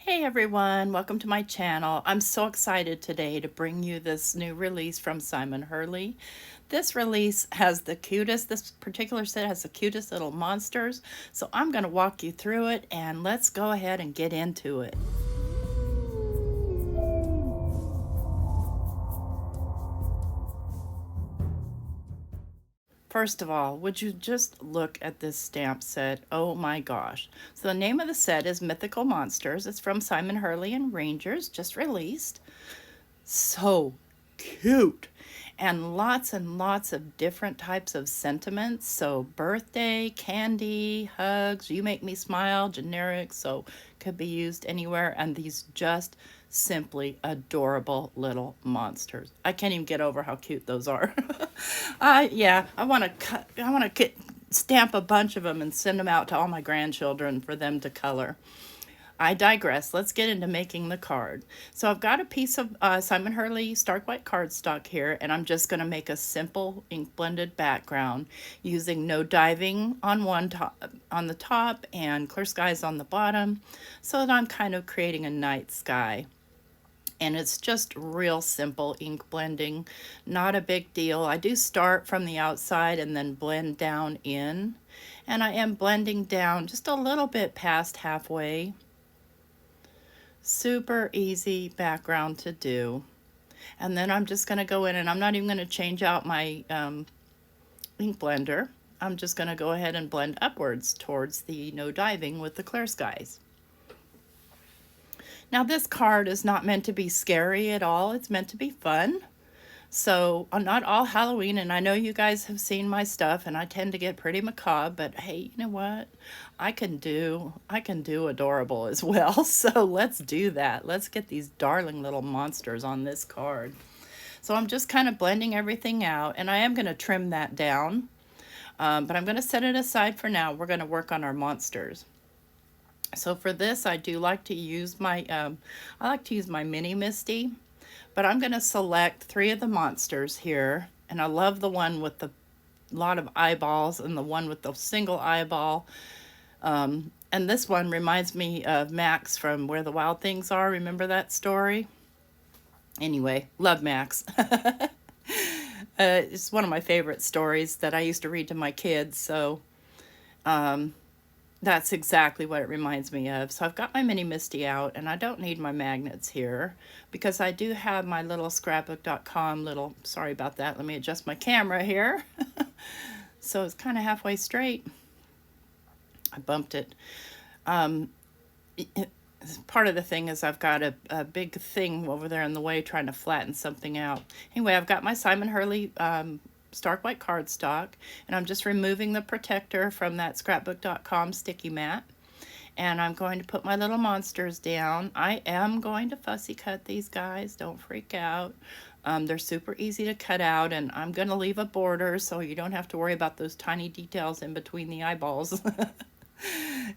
Hey everyone, welcome to my channel. I'm so excited today to bring you this new release from Simon Hurley. This release has this particular set has the cutest little monsters. So I'm going to walk you through it and let's go ahead and get into it. First of all, would you just look at this stamp set? Oh my gosh. So the name of the set is Mythical Monsters. It's from Simon Hurley and Rangers, just released. So cute. And lots of different types of sentiments. So birthday, candy, hugs, you make me smile, generic, so could be used anywhere. And these just simply adorable little monsters. I can't even get over how cute those are. Yeah, I want to stamp a bunch of them and send them out to all my grandchildren for them to color. I digress. Let's get into making the card. So I've got a piece of Simon Hurley Stark White cardstock here, and I'm just going to make a simple ink blended background using No Diving on on the top and Clear Skies on the bottom, so that I'm kind of creating a night sky. And it's just real simple ink blending, not a big deal. I do start from the outside and then blend down in, and I am blending down just a little bit past halfway. Super easy background to do. And then I'm just going to go in, and I'm not even going to change out my ink blender. I'm just going to go ahead and blend upwards towards the No Diving with the Clear Skies. Now this card is not meant to be scary at all. It's meant to be fun. So not all Halloween, and I know you guys have seen my stuff and I tend to get pretty macabre, but hey, you know what? I can do adorable as well. So let's do that. Let's get these darling little monsters on this card. So I'm just kind of blending everything out, and I am going to trim that down, but I'm going to set it aside for now. We're going to work on our monsters. So for this, I do like to use my, I like to use my Mini Misty. But I'm going to select 3 of the monsters here. And I love the one with the lot of eyeballs and the one with the single eyeball. And this one reminds me of Max from Where the Wild Things Are. Remember that story? Anyway, love Max. It's one of my favorite stories that I used to read to my kids. So that's exactly what it reminds me of. So I've got my Mini Misty out, and I don't need my magnets here because I do have my little scrapbook.com little, sorry about that, let me adjust my camera here. So it's kind of halfway straight. I bumped it. Part of the thing is I've got a big thing over there in the way trying to flatten something out. Anyway, I've got my Simon Hurley Stark White cardstock, and I'm just removing the protector from that scrapbook.com sticky mat, and I'm going to put my little monsters down. I am going to fussy cut these guys, don't freak out. They're super easy to cut out, and I'm going to leave a border so you don't have to worry about those tiny details in between the eyeballs,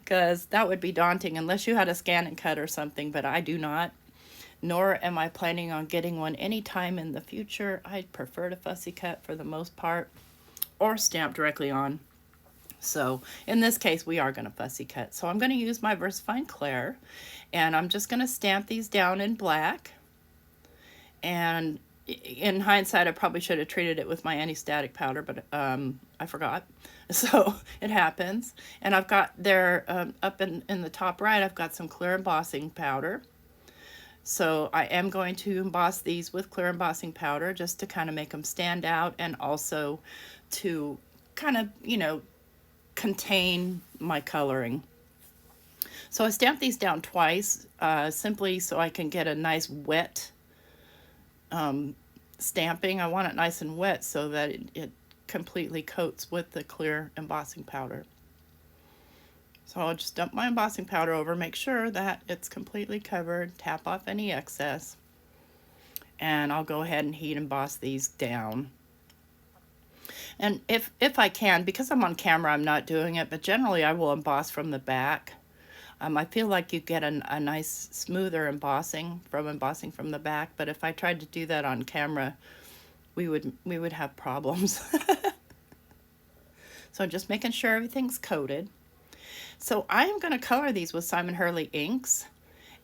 because that would be daunting unless you had a scan and cut or something, but I do not. Nor am I planning on getting one anytime in the future. I'd prefer to fussy cut for the most part, or stamp directly on. So in this case, we are going to fussy cut. So I'm going to use my VersaFine Clair, and I'm just going to stamp these down in black. And in hindsight, I probably should have treated it with my anti-static powder, but I forgot. So it happens. And I've got there, up in the top right, I've got some clear embossing powder. So I am going to emboss these with clear embossing powder just to kind of make them stand out, and also to kind of, you know, contain my coloring. So I stamped these down twice, simply so I can get a nice wet stamping. I want it nice and wet so that it completely coats with the clear embossing powder. So I'll just dump my embossing powder over, make sure that it's completely covered, tap off any excess, and I'll go ahead and heat emboss these down. And if I can, because I'm on camera, I'm not doing it, but generally I will emboss from the back. I feel like you get a nice smoother embossing from the back, but if I tried to do that on camera, we would have problems. So I'm just making sure everything's coated. So I am going to color these with Simon Hurley inks,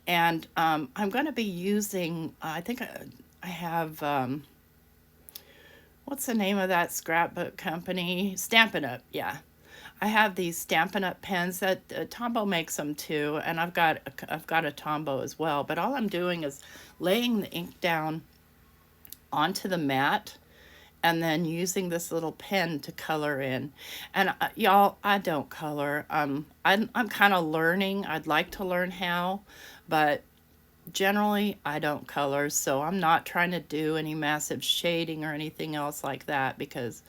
And I'm going to be using, I think I have, what's the name of that scrapbook company? Stampin' Up, yeah. I have these Stampin' Up pens that Tombow makes them too, and I've got a Tombow as well. But all I'm doing is laying the ink down onto the mat and then using this little pen to color in. And y'all, I don't color. I'm kind of learning. I'd like to learn how, but generally I don't color. So I'm not trying to do any massive shading or anything else like that because,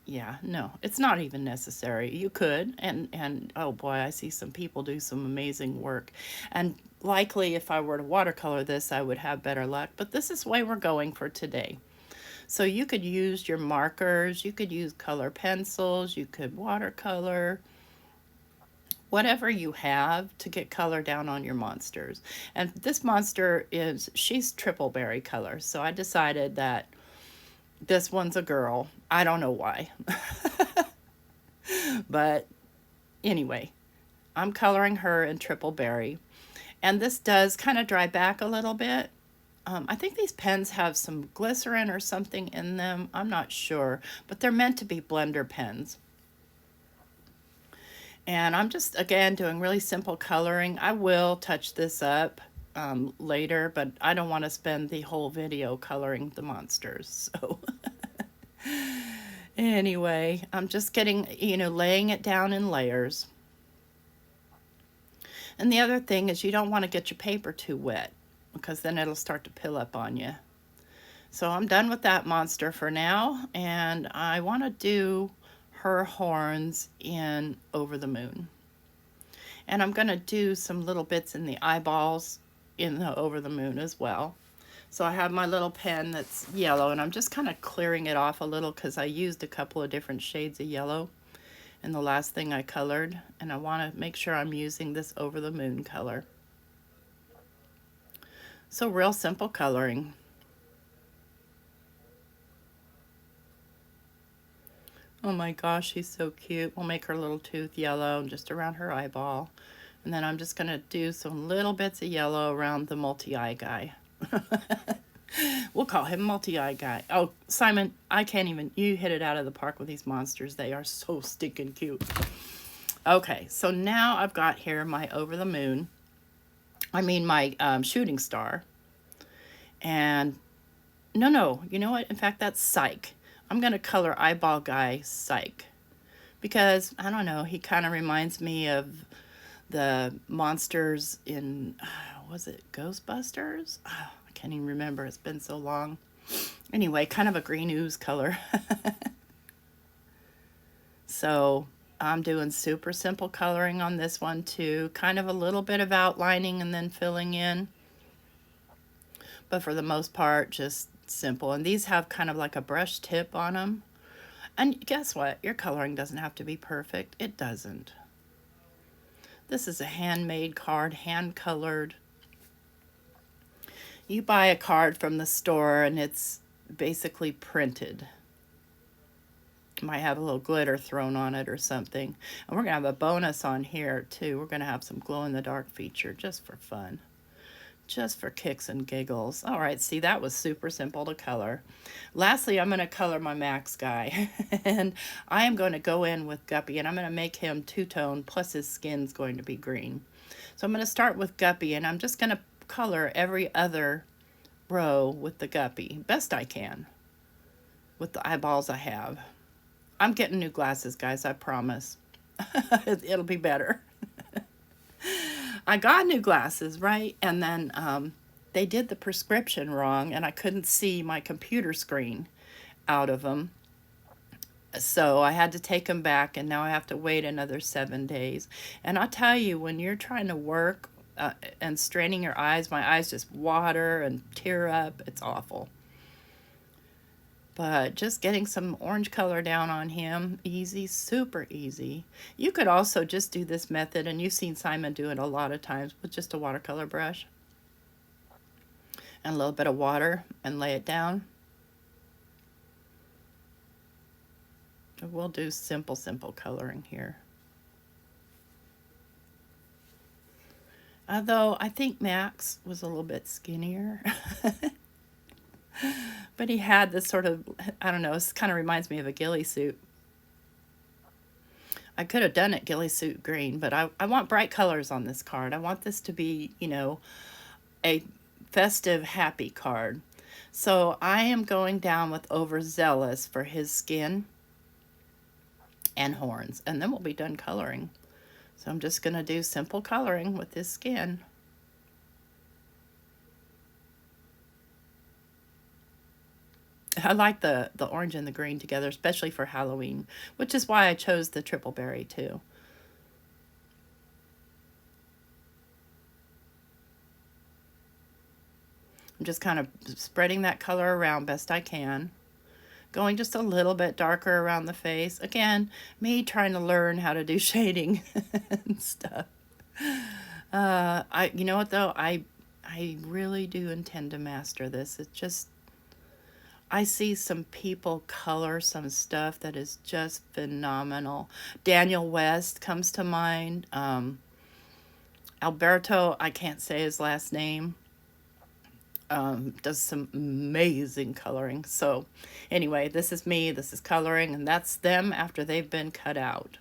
yeah, no, it's not even necessary. You could, and oh boy, I see some people do some amazing work. And likely if I were to watercolor this, I would have better luck, but this is the way we're going for today. So you could use your markers, you could use color pencils, you could watercolor, whatever you have to get color down on your monsters. And this monster she's triple berry color, so I decided that this one's a girl. I don't know why. But anyway, I'm coloring her in triple berry. And this does kind of dry back a little bit. I think these pens have some glycerin or something in them. I'm not sure, but they're meant to be blender pens. And I'm just, again, doing really simple coloring. I will touch this up later, but I don't want to spend the whole video coloring the monsters. So anyway, I'm just getting, laying it down in layers. And the other thing is you don't want to get your paper too wet because then it'll start to pill up on you. So I'm done with that monster for now, and I want to do her horns in Over the Moon. And I'm going to do some little bits in the eyeballs in the Over the Moon as well. So I have my little pen that's yellow, and I'm just kind of clearing it off a little because I used a couple of different shades of yellow in the last thing I colored, and I want to make sure I'm using this Over the Moon color. So real simple coloring. Oh my gosh, she's so cute. We'll make her little tooth yellow just around her eyeball. And then I'm just going to do some little bits of yellow around the multi-eye guy. We'll call him multi-eye guy. Oh, Simon, I can't even, you hit it out of the park with these monsters. They are so stinking cute. Okay, so now I've got here my Over the Moon. I mean my shooting star. And no, you know what? In fact, that's Psych. I'm going to color eyeball guy Psych. Because, I don't know, he kind of reminds me of the monsters in, was it Ghostbusters? Oh, I can't even remember. It's been so long. Anyway, kind of a green ooze color. So I'm doing super simple coloring on this one too. Kind of a little bit of outlining and then filling in. But for the most part, just simple. And these have kind of like a brush tip on them. And guess what? Your coloring doesn't have to be perfect. It doesn't. This is a handmade card, hand-colored. You buy a card from the store and it's basically printed. Might have a little glitter thrown on it or something. And we're going to have a bonus on here too. We're going to have some glow-in-the-dark feature just for fun. Just for kicks and giggles. All right, see, that was super simple to color. Lastly, I'm going to color my Max guy. And I am going to go in with Guppy, and I'm going to make him two-tone, plus his skin's going to be green. So I'm going to start with Guppy, and I'm just going to color every other row with the Guppy, best I can, with the eyeballs I have. I'm getting new glasses, guys, I promise. It'll be better. I got new glasses, right? And then they did the prescription wrong, and I couldn't see my computer screen out of them. So I had to take them back, and now I have to wait another 7 days. And I'll tell you, when you're trying to work and straining your eyes, my eyes just water and tear up. It's awful. But just getting some orange color down on him, easy, super easy. You could also just do this method, and you've seen Simon do it a lot of times, with just a watercolor brush and a little bit of water and lay it down. We'll do simple coloring here. Although I think Max was a little bit skinnier. But he had this sort of, I don't know, it kind of reminds me of a ghillie suit. I could have done it ghillie suit green, but I want bright colors on this card. I want this to be, you know, a festive, happy card. So I am going down with Overzealous for his skin and horns, and then we'll be done coloring. So I'm just going to do simple coloring with his skin. I like the orange and the green together, especially for Halloween, which is why I chose the triple berry too. I'm just kind of spreading that color around best I can. Going just a little bit darker around the face. Again, me trying to learn how to do shading and stuff. You know what though? I really do intend to master this. It's just, I see some people color some stuff that is just phenomenal. Daniel West comes to mind. Alberto, I can't say his last name, does some amazing coloring. So anyway, this is me, this is coloring, and that's them after they've been cut out.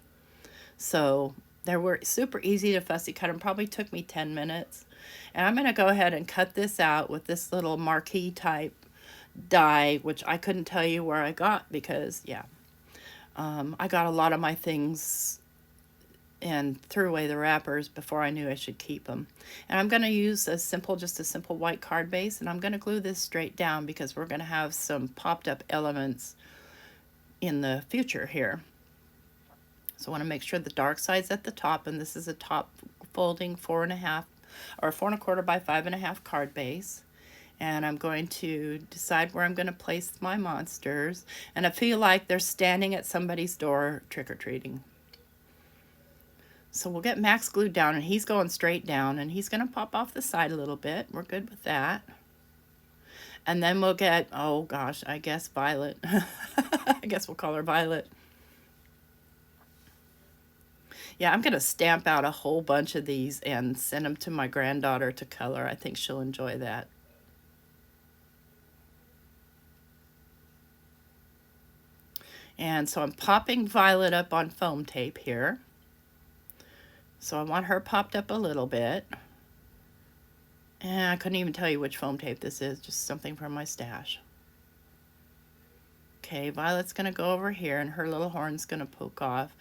So they were super easy to fussy cut them. Probably took me 10 minutes. And I'm going to go ahead and cut this out with this little marquee type die, which I couldn't tell you where I got because, yeah, I got a lot of my things and threw away the wrappers before I knew I should keep them. And I'm going to use just a simple white card base, and I'm going to glue this straight down because we're going to have some popped up elements in the future here. So I want to make sure the dark side's at the top, and this is a top folding 4.5 or 4.25 by 5.5 card base. And I'm going to decide where I'm going to place my monsters. And I feel like they're standing at somebody's door trick-or-treating. So we'll get Max glued down, and he's going straight down, and he's going to pop off the side a little bit. We're good with that. And then we'll get, oh gosh, I guess Violet. I guess we'll call her Violet. Yeah, I'm going to stamp out a whole bunch of these and send them to my granddaughter to color. I think she'll enjoy that. And so I'm popping Violet up on foam tape here. So I want her popped up a little bit. And I couldn't even tell you which foam tape this is, just something from my stash. Okay, Violet's going to go over here, and her little horn's going to poke off.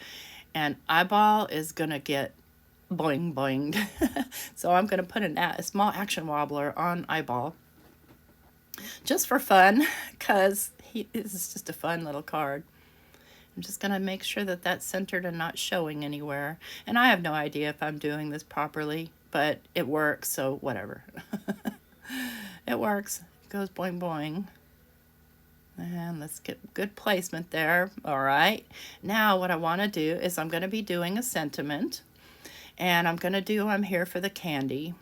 And Eyeball is going to get boing boinged. So I'm going to put a small action wobbler on Eyeball. Just for fun, because this is just a fun little card. I'm just going to make sure that that's centered and not showing anywhere. And I have no idea if I'm doing this properly, but it works, so whatever. It works. It goes boing boing. And let's get good placement there. All right. Now what I want to do is I'm going to be doing a sentiment. And I'm going to do I'm here for the candy.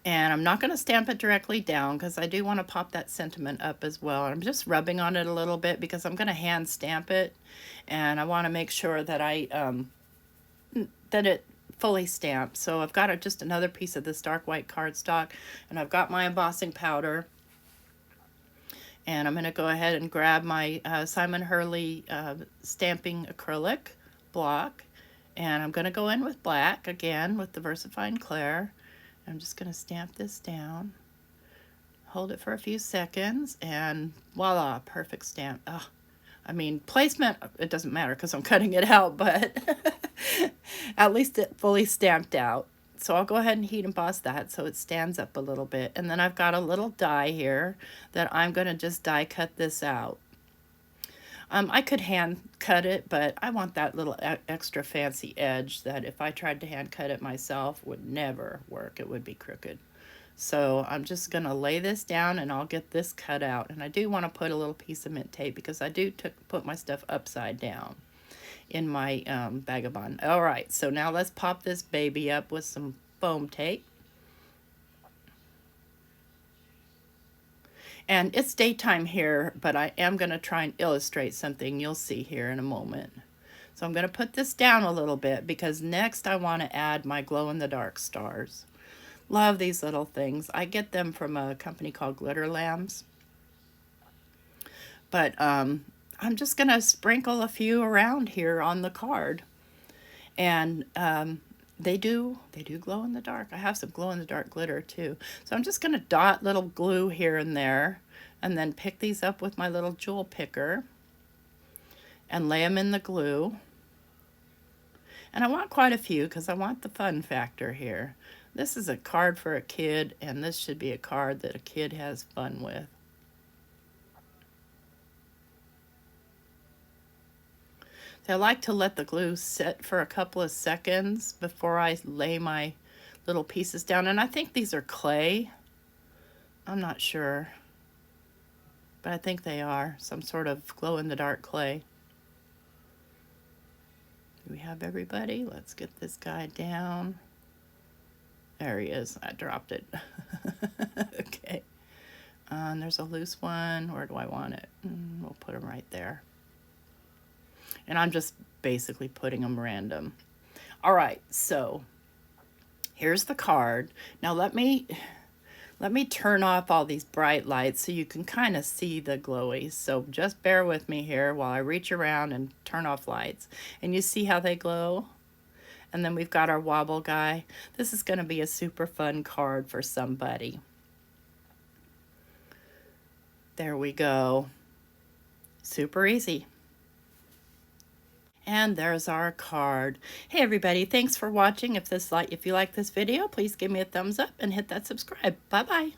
And I'm not going to stamp it directly down because I do want to pop that sentiment up as well. I'm just rubbing on it a little bit because I'm going to hand stamp it. And I want to make sure that that it fully stamped. So I've got just another piece of this dark white cardstock, and I've got my embossing powder. And I'm going to go ahead and grab my Simon Hurley stamping acrylic block. And I'm going to go in with black again with the VersaFine Clair. I'm just going to stamp this down, hold it for a few seconds, and voila, perfect stamp. Oh, I mean, placement, it doesn't matter because I'm cutting it out, but at least it fully stamped out. So I'll go ahead and heat emboss that so it stands up a little bit. And then I've got a little die here that I'm going to just die cut this out. I could hand cut it, but I want that little extra fancy edge that if I tried to hand cut it myself would never work. It would be crooked. So I'm just going to lay this down and I'll get this cut out. And I do want to put a little piece of mint tape because I do put my stuff upside down in my vagabond. All right, so now let's pop this baby up with some foam tape. And it's daytime here, but I am going to try and illustrate something you'll see here in a moment. So I'm going to put this down a little bit because next I want to add my glow-in-the-dark stars. Love these little things. I get them from a company called Glitter Lambs. But I'm just going to sprinkle a few around here on the card. And they do glow in the dark. I have some glow in the dark glitter too. So I'm just going to dot little glue here and there and then pick these up with my little jewel picker and lay them in the glue. And I want quite a few because I want the fun factor here. This is a card for a kid, and this should be a card that a kid has fun with. So I like to let the glue sit for a couple of seconds before I lay my little pieces down. And I think these are clay. I'm not sure, but I think they are some sort of glow-in-the-dark clay. Do we have everybody? Let's get this guy down. There he is. I dropped it. Okay. And there's a loose one. Where do I want it? We'll put him right there. And I'm just basically putting them random. All right, so here's the card. Now let me turn off all these bright lights so you can kind of see the glowies. So just bear with me here while I reach around and turn off lights. And you see how they glow? And then we've got our wobble guy. This is going to be a super fun card for somebody. There we go. Super easy. And there's our card. Hey everybody, thanks for watching. If you like this video, please give me a thumbs up and hit that subscribe. Bye-bye.